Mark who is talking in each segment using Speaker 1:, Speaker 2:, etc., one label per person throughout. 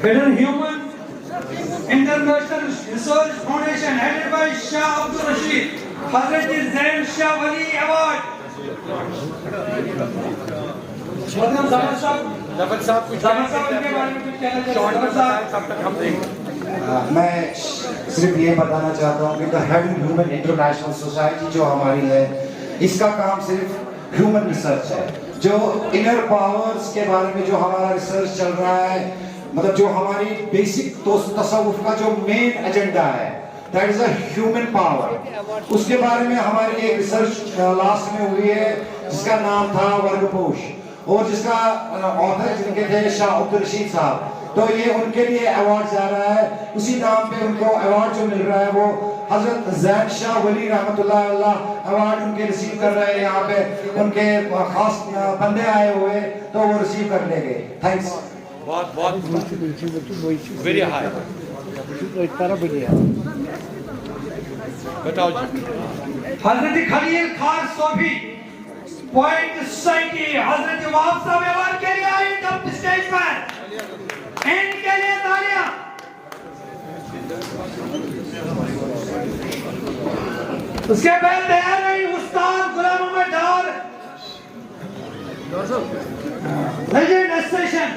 Speaker 1: Hidden Human International Research Foundation headed by Shah Abdul Rashid, Hazrat Zain Shah Wali Award.
Speaker 2: Zafar साहब कुछ
Speaker 1: के बारे में कुछ कहना चाहते हैं?
Speaker 2: तब तक हम देंगे।
Speaker 3: मैं सिर्फ ये बताना चाहता हूँ कि the Hayden human international society जो हमारी है, इसका काम सिर्फ ह्यूमन रिसर्च है। जो इनर पावर्स के बारे में जो हमारा रिसर्च चल रहा है, मतलब जो हमारी बेसिक तसव्वुफ का जो मेन एजेंडा है, that is a human power. उसके बारे में हमारी एक रिसर्च लास्ट में हुई है जिसका नाम था वर्गपोश, और जिसका ऑथर जिनके थे शाह अब्दुल रशीद साहब। तो ये उनके लिए अवार्ड जा रहा है, उसी नाम पे उनको अवार्ड जो मिल रहा है वो हजरत ज़ैन शाह वली रहमतुल्लाह अलैह अवार्ड उनके रिसीव कर रहे हैं। यहाँ पे उनके खास बंदे आए हुए तो वो रिसीव कर लेंगे। थैंक्स।
Speaker 2: बहुत वेरी हाई। बताओ जी।
Speaker 1: हजरत खलील खान सोफी पॉइंट सोसाइटी हजरत वाफ साहब अवार्ड के लिए आए टॉप स्टेज पर, इनके लिए तालियां। उसके बाद तैयार रही उस्ताद गुलाम मोहम्मद डार, लेजेंड एसोसिएशन।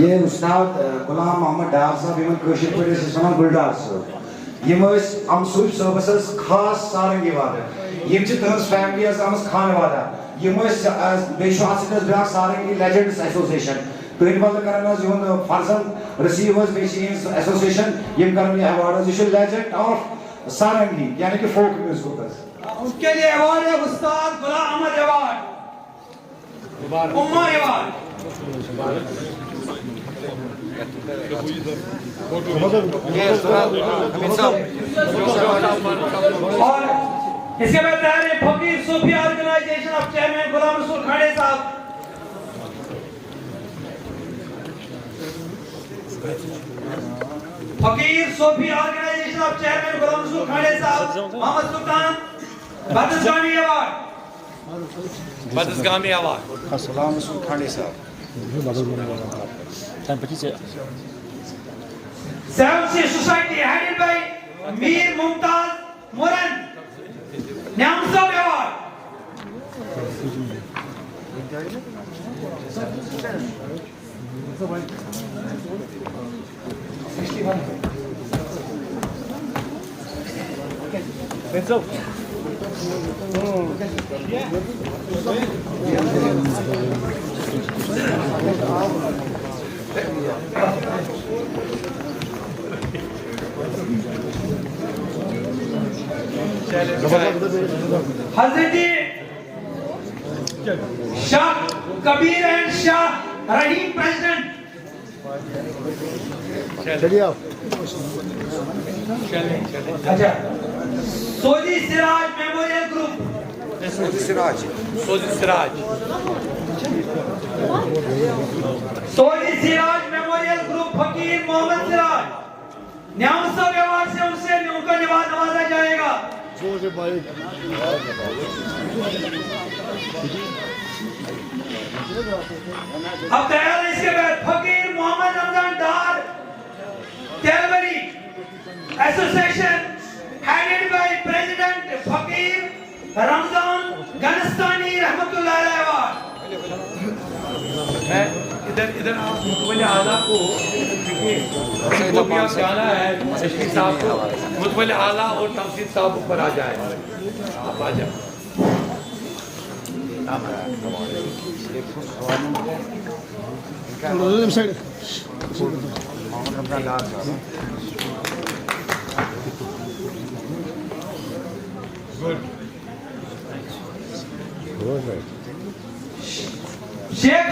Speaker 3: ये उस्ताद गुलाम मोहम्मद डार साहब यमन कशिर पे सना गुलडार साहब यम हम सूफ सर्विसेस खास सारंगी वादा यम च तहस फैमिली अस आमस खान वादा यम बेशुहासिनस ब्या सारंगी लेजेंड्स एसोसिएशन तो इन वाला करना जोन फर्जन रिसीवर्स बेसिंग एसोसिएशन यम करने अवार्ड इज लेजेंड ऑफ सारंगी यानी कि फोक म्यूजिक।
Speaker 1: उसके लिए अवार्ड है उस्ताद गुलाम अहमद अवार्ड, उम्मा अवार्ड। और इसके बाद तैयार है फकीर सूफी organisation of chairman Ghulam Rasool खाड़े साहब। फकीर सूफी organisation of chairman Ghulam Rasool खाड़े साहब मोहम्मद सुल्तान बदस्गामी अवार्ड।
Speaker 2: बदस्गामी अवार्ड
Speaker 3: अस्सलाम रसूल खाड़े साहब।
Speaker 1: Seventh Society headed by Mir Mumtaz Moran, Nyamsab Award. Hazrat Shah Kabir and Shah Rahim president.
Speaker 4: चलिए आप।
Speaker 1: अच्छा, sooji Siraj memorial group.
Speaker 2: Sooji Siraj
Speaker 1: sooji Siraj memorial group फकीर मोहम्मद सिराज न्यामसब अवार्ड से उनसे उनका नवाजा जाएगा। अब तैयार है इसके बाद फकीर मोहम्मद रमजान डार कैलवरी association headed by president Fakir Ramzan गनस्तानी रहमतुल्लाह अलैह अवार्ड।
Speaker 2: मैं इधर आप मुतवल्ली आला को जाना है तशरीफ साहब को, मुतवल्ली आला और तमसीद साहब ऊपर आ जाए। आप आ जाए।
Speaker 1: शेख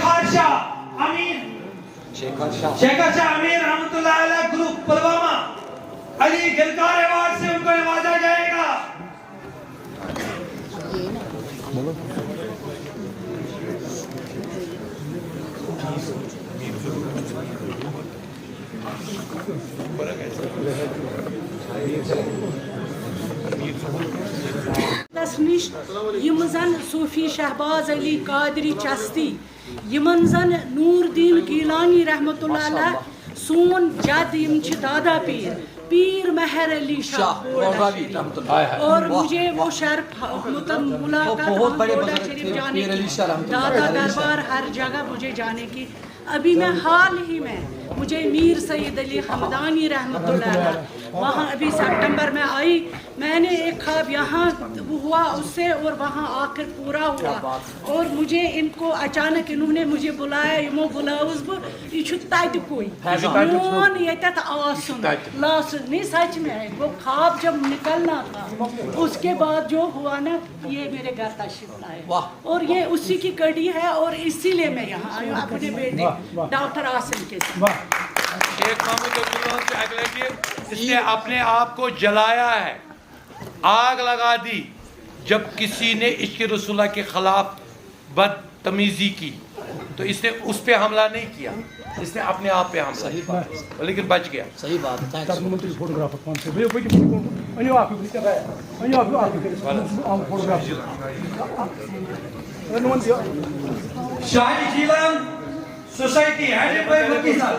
Speaker 1: शाह अमीर रहमतुल्लाह अलैह ग्रुप पुलवामा अली गिलकार अवार्ड से उनको नवाजा जाएगा।
Speaker 5: Das nicht, jemand
Speaker 4: जन सूफी शहबाज अली कादरी चस्ती यमन जन नूरदीन गिलानी रहमतुल्लाह अलैह सोन जद यम छ दादा पीर मेहर अली शाह और मुझे वो शर्फ मुलाकात गोल्डा शरीफ जाने की, दादा दरबार हर जगह मुझे जाने की। अभी मैं हाल ही में मुझे मीर सईद अली हमदानी रहमतुल्लाह अलैह वहाँ अभी सितंबर में आई, मैंने एक ख्वाब यहाँ हुआ उससे और वहाँ आकर पूरा हुआ। और मुझे इनको अचानक इन्होंने मुझे बुलाया, इमो बुलाउस बह यह तत कोई मोन ये आसन लासन नहीं, सच में है वो ख्वाब जब निकलना था उसके बाद जो हुआ ना, ये मेरे घर तशरीफ लाए और ये उसी की कड़ी है और इसीलिए मैं यहाँ आई हूँ अपने बेटे डॉक्टर आसिम के साथ।
Speaker 2: शेख महमूद अब्दुल्लाह से अगले इसने अपने आप को जलाया है, आग लगा दी जब किसी ने इश्क रसूलुल्लाह के खिलाफ बदतमीजी की, तो इसने उस पे हमला नहीं किया, इसने अपने आप पे हमला किया, लेकिन बच गया। सही बात है।
Speaker 1: शाही जीलन सोसाइटी हेडेड बाय मकी साहब,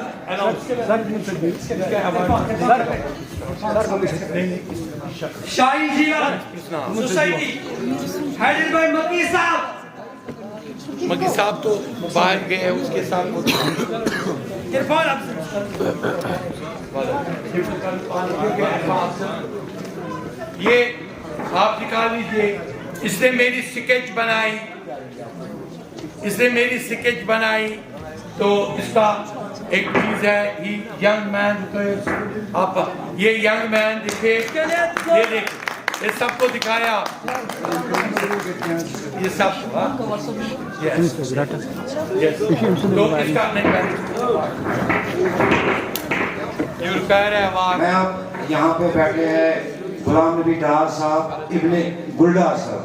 Speaker 1: शाही जीलन सोसाइटी हेडेड बाय मकी साहब।
Speaker 2: मकी साहब तो बाहर गए हैं, उसके साथ ये आप निकाल लीजिए। इसने मेरी स्केच बनाई, इसने मेरी स्केच बनाई, तो इसका एक चीज है, ही यंग मैन, आप ये यंग मैन देखे, ये देखे, ये सबको दिखाया, ये सब तो इसका नहीं
Speaker 3: मैं अब यहाँ पे बैठे हैं गुलाम नबी डार साहब इब्ने गुलडार साहब,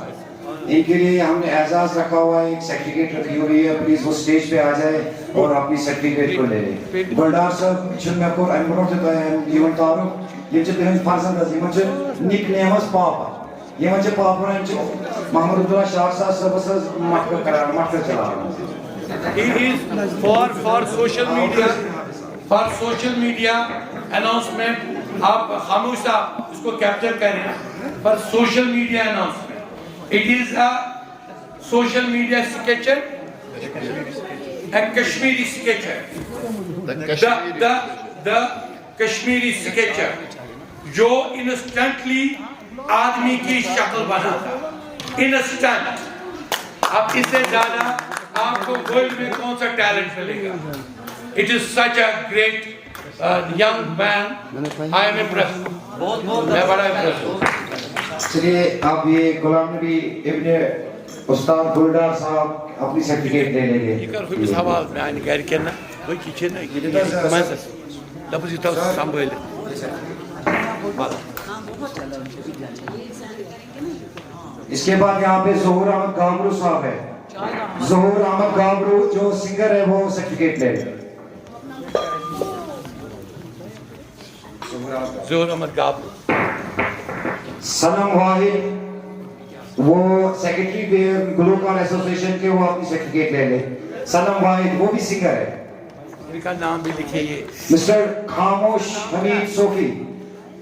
Speaker 3: इनके लिए हमने एजाज रखा हुआ है, एक सर्टिफिकेट रखी हुई है, प्लीज वो स्टेज पे आ जाए और अपनी सर्टिफिकेट को ले लें। गुलडार साहब छुन को अनमोट यमन तारुफ ये बिहन फर्जंद यमन निकनेमस पापा यमन पापा महमूद अब्दुल्ला शाह साहब मटक करार मटक चला।
Speaker 2: He is for social media announcement। आप खामोश साहब इसको कैप्चर करें, for social media announcement। It is a social media sketcher, a Kashmiri sketcher, the Kashmiri sketcher, जो instantly आदमी की शक्ल बनाता, instant। अब इससे ज्यादा आपको वर्ल्ड में कौन सा टैलेंट मिलेगा? It is such a great young man। I am impressed। मैं बड़ा impressed हूँ।
Speaker 3: चलिए अब ये गुलाम नबी इब्ने उस्ताद गुलडार साहब अपनी सर्टिफिकेट ले लेंगे।
Speaker 2: Yıkar hübüz hava yani gerken bu kiçene komeças. Lapuz itav samboyle.
Speaker 3: इसके बाद यहाँ पे ज़ोहर अहमद गाबरू साहब है, ज़ोहर अहमद गाबरू जो सिंगर है वो सर्टिफिकेट ले लें।
Speaker 2: ज़ोहर अहमद गाबरू।
Speaker 3: सनम वाहिद वो सेक्रेटरी गुलकार एसोसिएशन के, वो अपनी सर्टिफिकेट ले ले। सनम वाहिद वो भी सिंगर है।
Speaker 2: इनका नाम भी लिखिए।
Speaker 3: मिस्टर खामोश हमीद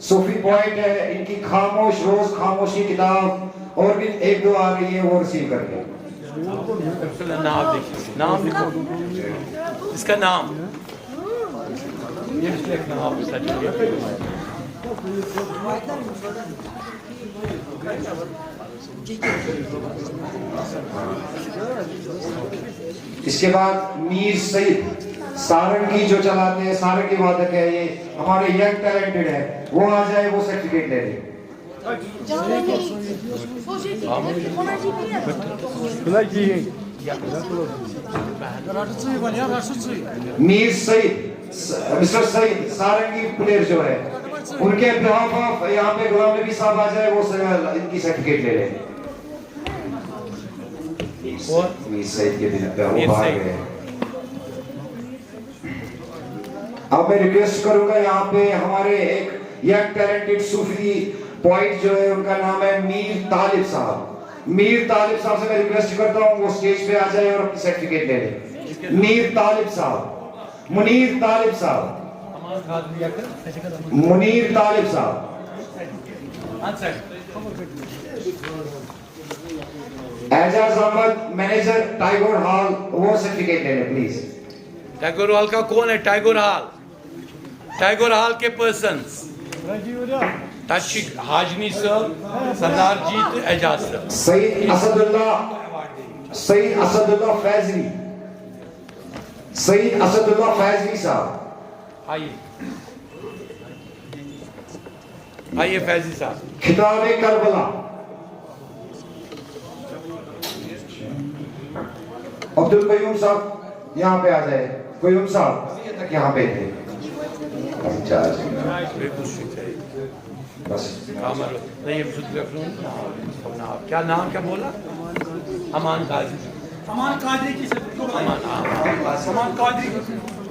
Speaker 3: सूफी पोएट है, इनकी खामोश रोज खामोश की किताब और भी एक दो आ रही है, वो रिसीव कर ले।
Speaker 2: नाम लिखिए, नाम लिखो, इसका नाम ये नाम
Speaker 3: इसके बाद मीर सईद सारंगी जो चलाते हैं, सारंगी वादक है, ये हमारे यंग टैलेंटेड है, वो आ जाए, वो सर्टिफिकेट ले ले। मीर सईद मिस्टर सईद सारंगी प्लेयर जो है, उनके बिहाफ ऑफ यहाँ पे गुलाम नबी साहब आ जाए, वो इनकी सर्टिफिकेट ले ले। मीर सईद के दिन पे वो बाहर गए। अब मैं रिक्वेस्ट करूंगा यहाँ पे हमारे एक यंग टैलेंटेड सूफी पोइट जो है, उनका नाम है मीर तालिब साहब। मीर तालिब साहब से मैं रिक्वेस्ट करता हूँ वो स्टेज पे आ जाए और अपनी सर्टिफिकेट ले ले। मीर तालिब साहब, मुनीर तालिब साहब, मुनीर तालिब साहब। एजाज अहमद, मैनेजर टाइगर हॉल, वो सर्टिफिकेट ले ले प्लीज।
Speaker 2: टैगोर हॉल का कौन है? टैगोर हॉल, टैगोर हॉल के person Tashiq Hajni sir, Sardar Jeet, Ejaz sir.
Speaker 3: Saeed Asadullah Faizli, Saeed Asadullah Faizli Sahab.
Speaker 2: आइए आइए फैजी साहब।
Speaker 3: खिताब करबला, अब्दुल कयूम साहब यहाँ पे आ जाए। कयूम साहब तक यहाँ पे थे। बस
Speaker 2: क्या नाम क्या बोला? अमान कादरी।
Speaker 1: अमान कादरी की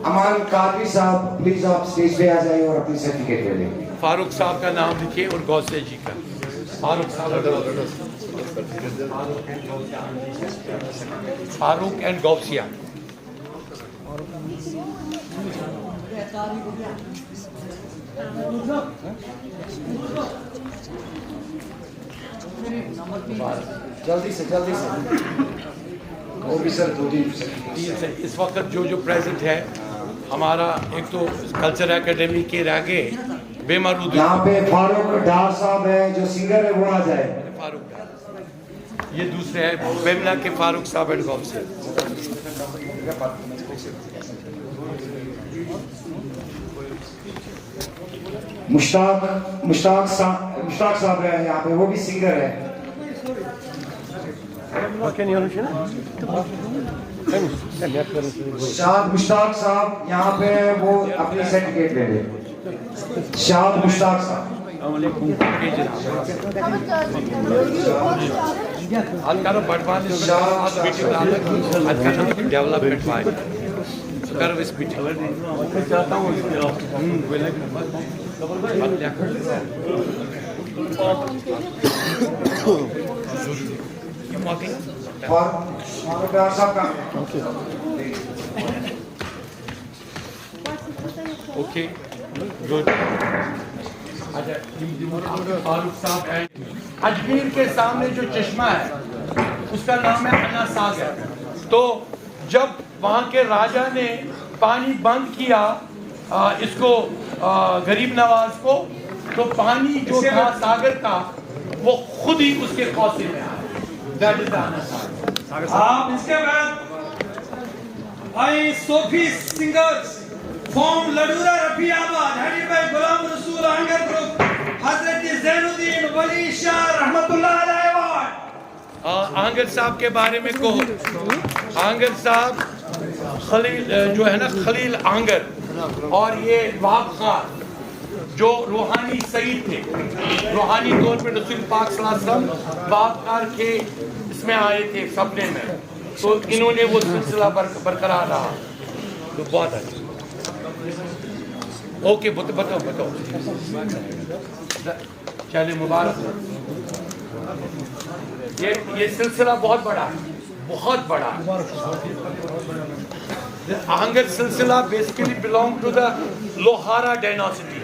Speaker 3: अमान कादरी साहब प्लीज आप स्टेज पे आ जाइए और अपनी सर्टिफिकेट ले लें।
Speaker 2: फारूक साहब का नाम लिखिए और गौसे जी का। फारूक साहब, फारूक एंड गौसिया।
Speaker 3: जल्दी से वो भी सर दो दिन
Speaker 2: इस वक्त जो प्रेजेंट है हमारा, एक तो कल्चर एकेडमी के आगे बेमरूद
Speaker 3: यहाँ पे फारूक डार साहब है जो सिंगर है, वो आ जाए।
Speaker 2: फारूक डार, ये दूसरे है बेमना के फारूक साहब एंड गौसे।
Speaker 3: मुश्ताक साहब है यहाँ पे, वो भी सिंगर है। शाद मुश्ताक साहब यहाँ पे, वो अपनी सर्टिफिकेट ले ले। शाद मुश्ताक साहब।
Speaker 2: अलकारो बटवान डेवलपमेंट वाइज कर इस मीटिंग मैं चाहता हूँ
Speaker 3: और प्यार साहब का
Speaker 2: ओके गुड। फारूक साहब एंड अजमेर के सामने जो चश्मा है उसका नाम है अन्ना सागर। तो जब वहाँ के राजा ने पानी बंद किया इसको गरीब नवाज को, तो पानी जो था सागर का वो खुद ही उसके कौसे में आया। That is the अन्ना सागर।
Speaker 1: आप इसके बाद आई Sufi singers from Ladoora Rafiabad headed by Ghulam Rasool Angar group हजरत ज़ैनुद्दीन वली शाह रहमतुल्लाह अलैहि अवार्ड।
Speaker 2: आंगर साहब के बारे में कहो। आंगर साहब खलील जो है ना, खलील आंगर, और ये वहाब खान जो रूहानी सईद थे, रूहानी तौर पे रसूल पाक सल्लल्लाहु अलैहि वसल्लम वहाब खान के इसमें आए थे सपने में, तो इन्होंने वो सिलसिला बरकरार रहा। तो बहुत अच्छा। ओके बताओ चले मुबारक। ये सिलसिला बहुत बड़ा है, बहुत बड़ा। The Anger Silsila basically belong to the Lohara dynasty,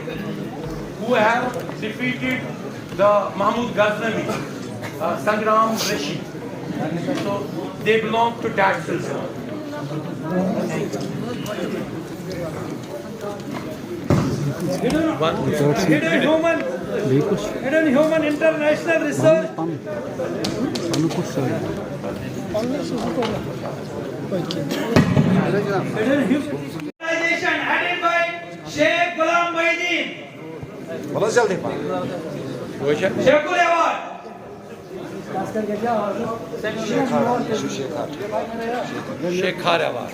Speaker 2: who have defeated the Mahmud Ghaznavi, Sangram Rishi. So they belong to that silsila.
Speaker 1: Hidden Human International Research Organization headed by Sheikh Ghulam Muhyiddin.
Speaker 3: बोलो जल्दी।
Speaker 1: Sheikhul Award.
Speaker 2: Shekhar award.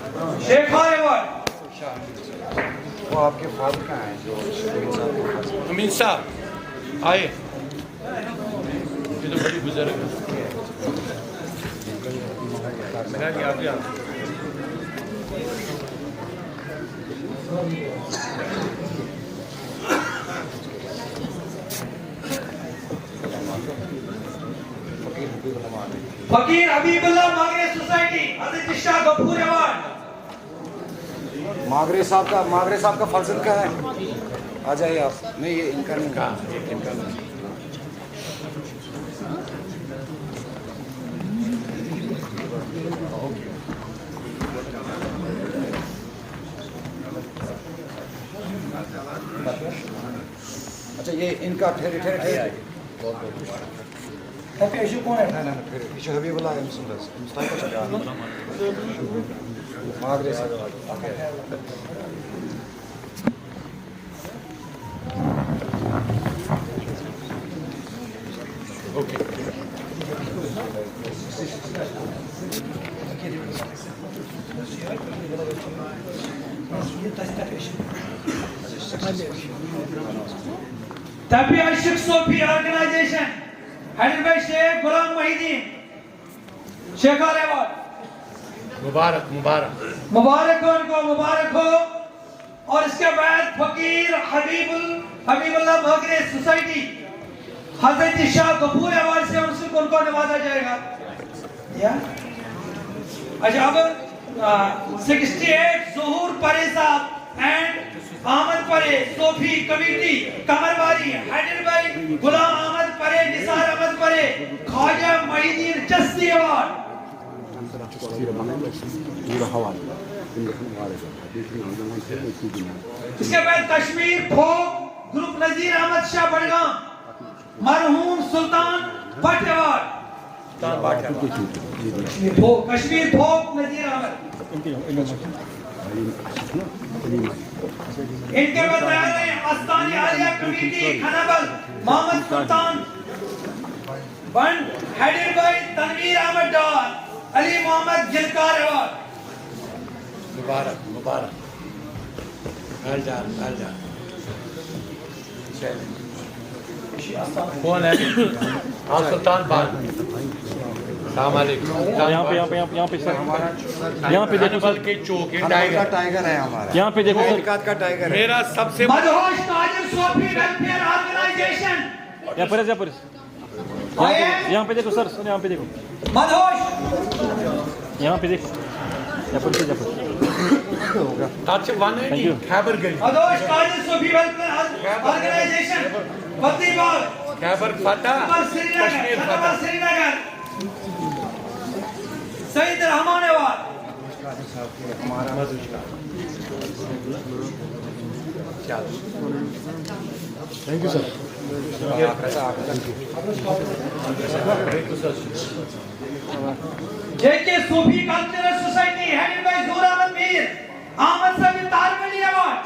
Speaker 1: Shekhar Award.
Speaker 3: वो आपके father कहाँ हैं जो
Speaker 2: अमीन साहब आए, ये तो बड़ी बुजुर्ग है।
Speaker 1: फकीर हबीबुल्लाह मागरे सोसाइटी हजरत शाह गफूर अवार्ड।
Speaker 3: मागरे साहब का फर्जन का है, आ जाइए आप। नहीं ये इनका नहीं, इनका नहीं। अच्छा ये इनका ठहरे
Speaker 1: इशू कौन है?
Speaker 3: इशू हबीबुल्लाह है, मागरे साहब।
Speaker 1: Tabi Aşık Sofi Organization headed by Sheikh Ghulam Muhyiddin, Sheikh Award।
Speaker 2: मुबारक मुबारक
Speaker 1: मुबारक हो उनको, मुबारक हो। और इसके बाद फकीर हबीबुल्लाह मागरे सोसाइटी हजरत शाह गफूर अवार्ड से उनको नवाजा जाएगा। या अच्छा अब 68 ज़हूर परे साहब and Ahmad Parray Sofi committee Qamarwari headed by Ghulam Ahmad Parray, Nisar Ahmad परे, ख्वाजा मुहीद्दीन चिश्ती अवार्ड। इसके बाद कश्मीर फोक ग्रुप नजीर अहमद शाह बड़गाम मरहूम सुल्तान भट्ट अवार्ड। कश्मीर फोक नजीर अहमद। इनके बाद Astani Aliya committee Khanabal Mohammad Sultan Band headed by Tanveer Ahmad Dar, Ali Mohammad Gilkar award.
Speaker 2: मुबारक मुबारक। कौन है? हाँ सुल्तान बाग। यहाँ पे सर, यहाँ पे देखो सर के चौक है,
Speaker 3: टाइगर है हमारा,
Speaker 2: यहाँ पे देखो सर
Speaker 3: का टाइगर है।
Speaker 2: मेरा सबसे
Speaker 1: मदहोश ताजिर सोफी वेलफेयर ऑर्गेनाइजेशन।
Speaker 2: यहाँ पे देखो सर, यहाँ पे देखो,
Speaker 1: मदहोश
Speaker 2: यहाँ पे देखो, Khyber Gali,
Speaker 1: Madhosh Tajir Sofi welfare organization Badribagh,
Speaker 2: Khyber Fatah, Kashmir Fatah.
Speaker 1: Srinagar Saeed Rehman award.
Speaker 2: Thank you sir.
Speaker 1: JK Sufi cultural society headed by Zahoor Ahmad Mir, Ahmad Sahab Tarwali award.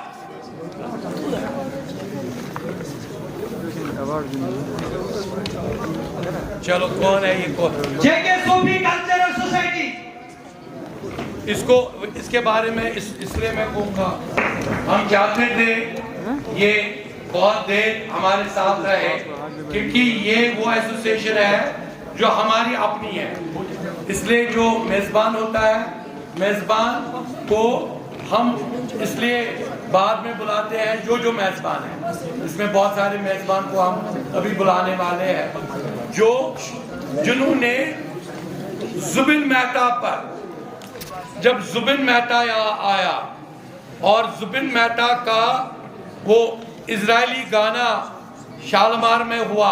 Speaker 2: चलो कौन है ये कौन?
Speaker 1: JK Sufi cultural society.
Speaker 2: इसको इसके बारे में इसलिए मैं कहूँगा, हम चाहते थे ये बहुत देर हमारे साथ रहे, क्योंकि ये वो एसोसिएशन है जो हमारी अपनी है। इसलिए जो मेज़बान होता है, मेज़बान को हम इसलिए बाद में बुलाते हैं जो मेज़बान है। इसमें बहुत सारे मेज़बान को हम अभी बुलाने वाले हैं, जिन्होंने जुबिन मेहता पर, जब जुबिन मेहता यहाँ आया और जुबिन मेहता का वो इजरायली गाना शालमार में हुआ,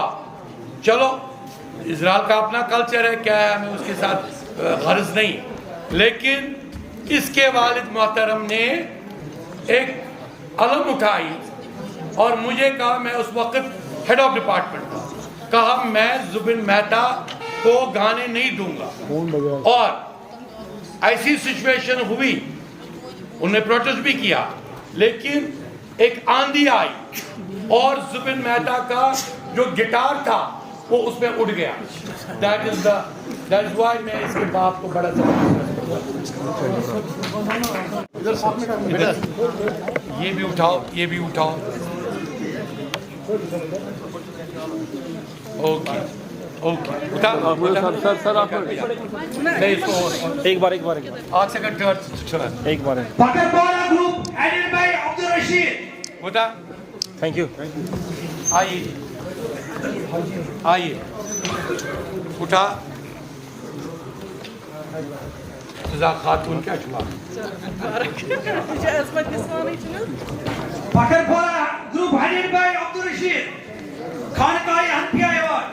Speaker 2: चलो इजराइल का अपना कल्चर है, क्या है, हमें उसके साथ गर्ज नहीं, लेकिन इसके वालिद मोहतरम ने एक अलम उठाई और मुझे कहा, मैं उस वक्त हेड ऑफ डिपार्टमेंट था, कहा मैं जुबिन मेहता को गाने नहीं दूंगा। और ऐसी सिचुएशन हुई, उन्होंने प्रोटेस्ट भी किया, लेकिन एक आंधी आई और जुबिन मेहता का जो गिटार था वो उसमें उड़ गया। दैट इज व्हाई मैं इसके बाप को बड़ा ये भी उठाओ, ये भी उठाओ। ओके ओके सर आप नहीं, इसको एक बार आग से कट चला एक बार
Speaker 1: Pakadwala group headed by Abdul Rashid.
Speaker 2: बता, थैंक यू। आइए आइए, उठा तुझा खातून क्या छुआ
Speaker 1: Fakarpora group headed by Abdul Rashid. Khankai Hanfiya Award.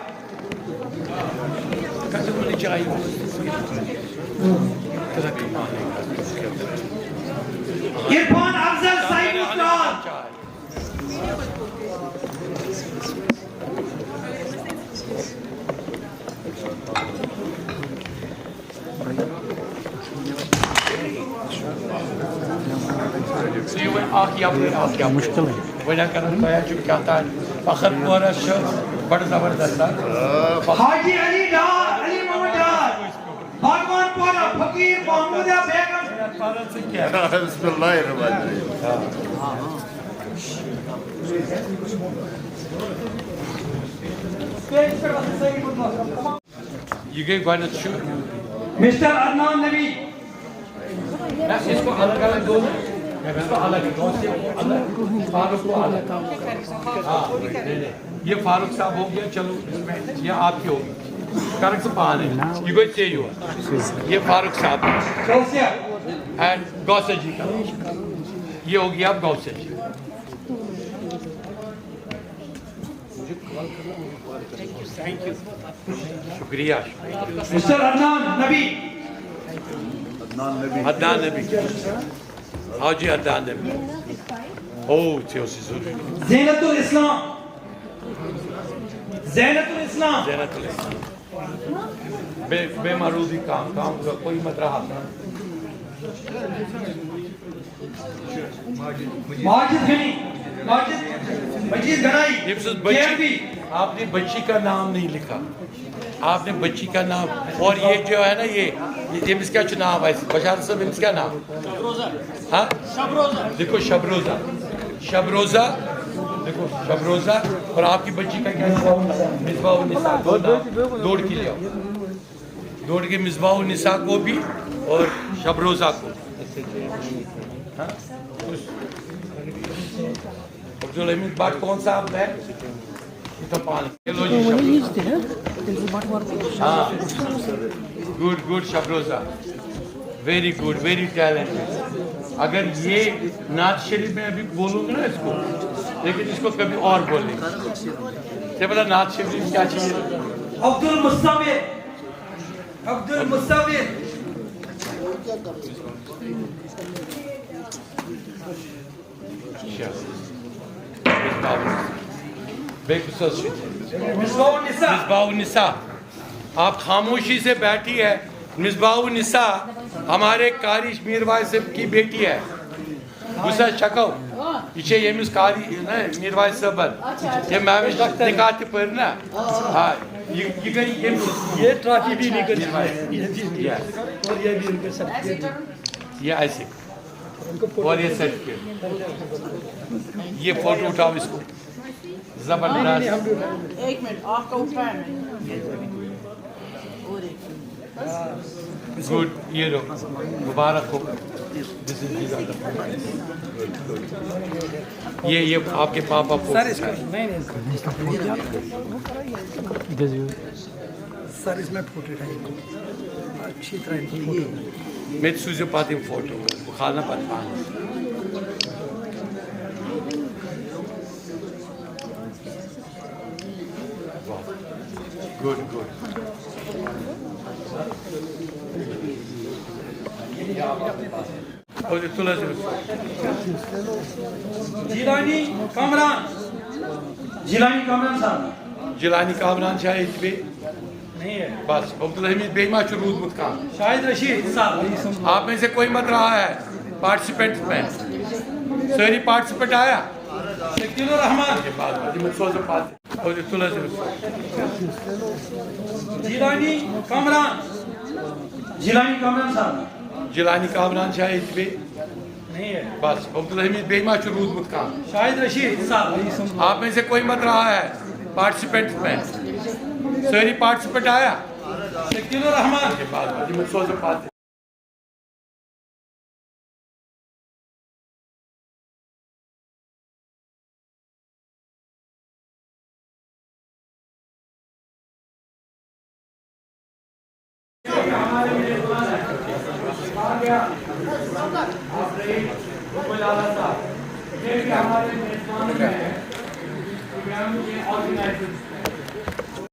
Speaker 2: कैसे मुझे चाहिए
Speaker 1: Irfan Afzal Saeed Usman.
Speaker 2: मुश्किल है वजह करना पाया जो क्या था फखर पूरा बड़ा जबरदस्त
Speaker 1: Haji Ali Dar, Ali Muhammad Dar. Bhagwan Pora, Fakir Mahmouda Begum.
Speaker 5: Bismillahirrahmanirrahim.
Speaker 2: ये गए governor show
Speaker 1: Mr. Adnan Nabi.
Speaker 2: इसको अलग अलग दो इसको अलग दो से अलग फारूक को अलग हाँ ये फारूक साहब हो गया चलो इसमें ये आपकी होगी करेक्ट पान है ये कोई चाहिए हुआ ये फारूक साहब
Speaker 1: Chelsea.
Speaker 2: एंड गौसे जी का ये होगी आप गौसे जी शुक्रिया
Speaker 1: Mr. Adnan Nabi.
Speaker 2: अदनान नबी हाँ जी अदनान नबी ओह थियोसी जरूरी
Speaker 1: Zainatul Islam. Zainatul Islam.
Speaker 2: जैनतुल इस्लाम बेमारूदी काम का कोई मत रहा
Speaker 1: Majid Ghani. Majid Ghanai.
Speaker 2: ये बच्ची
Speaker 1: KMP.
Speaker 2: आपने बच्ची का नाम नहीं लिखा आपने बच्ची का नाम और ये जो है ना ये इसका चुनाव है बशार साहब इसका नाम हाँ देखो शबरोजा शबरोजा देखो शबरोजा और आपकी बच्ची का क्या मिसबाह निसा दौड़ के लिया दौड़ के मिसबाह निसा को भी और शबरोजा को हाँ? अब्दुल हमीद बाट कौन सा आप है तो हाँ गुड गुड शबरोजा वेरी गुड वेरी टैलेंटेड अगर ये नात शरीफ में अभी बोलूँगा ना इसको लेकिन इसको कभी और बोलेंगे ये पता नात शरीफ क्या चाहिए
Speaker 1: Abdul Mustawir. Abdul Mustawir.
Speaker 2: बेखुसूस
Speaker 1: Misbah Nisa.
Speaker 2: Misbah निसा आप खामोशी से बैठी है मिसबाह निसा हमारे कारी मीरवाई साहब की बेटी है गुस्सा शको ये यमिस कारी ना मीरवाई साहब ये मैं निकात पर ना हाँ ये गई ये ट्रॉफी भी नहीं कर और ये भी उनके सर्टिफिकेट ये ऐसे और ये सर्टिफिकेट ये फोटो उठाओ इसको जबरदस्त
Speaker 6: एक मिनट आपका उठाया
Speaker 2: गुड ये लो मुबारक हो दिस इज ये आपके पापा
Speaker 7: सर इसको नहीं सर इसमें फोटो उठाइए अच्छी तरह इनको फोटो
Speaker 2: मैं सूझे पाती हूँ फोटो खाना पाता गुड गुड तुला
Speaker 1: Jilani Kamran. Jilani Kamran साहब.
Speaker 2: जिलानी कामरान शाहिद बे
Speaker 1: नहीं है.
Speaker 2: बस अब्दुल हमीद बेमा शुरू मुतकाम
Speaker 1: शाहिद रशीद साहब.
Speaker 2: आप में से कोई मत रहा है पार्टिसिपेंट में सारी पार्टिसिपेंट आया
Speaker 1: शकीलुर रहमान.
Speaker 2: के बाद मैं सोच पाते और तुला
Speaker 1: Jilani Kamran. Jilani Kamran साहब.
Speaker 2: जिलानी कामरान शाहिद बे
Speaker 1: नहीं है.
Speaker 2: बस अब्दुल हमीद बेमा शुरू मुतकाम
Speaker 1: शाहिद रशीद साहब.
Speaker 2: आप में से कोई मत रहा है पार्टिसिपेंट में सारी पार्टिसिपेंट आया
Speaker 1: शकीलुर रहमान.
Speaker 2: के बाद मैं सोच पाते
Speaker 1: हमारे मेजबान हैं। आ गया आप रही लाला साहब, ये भी हमारे मेजबान हैं प्रोग्राम के ऑर्गेनाइजर्स हैं।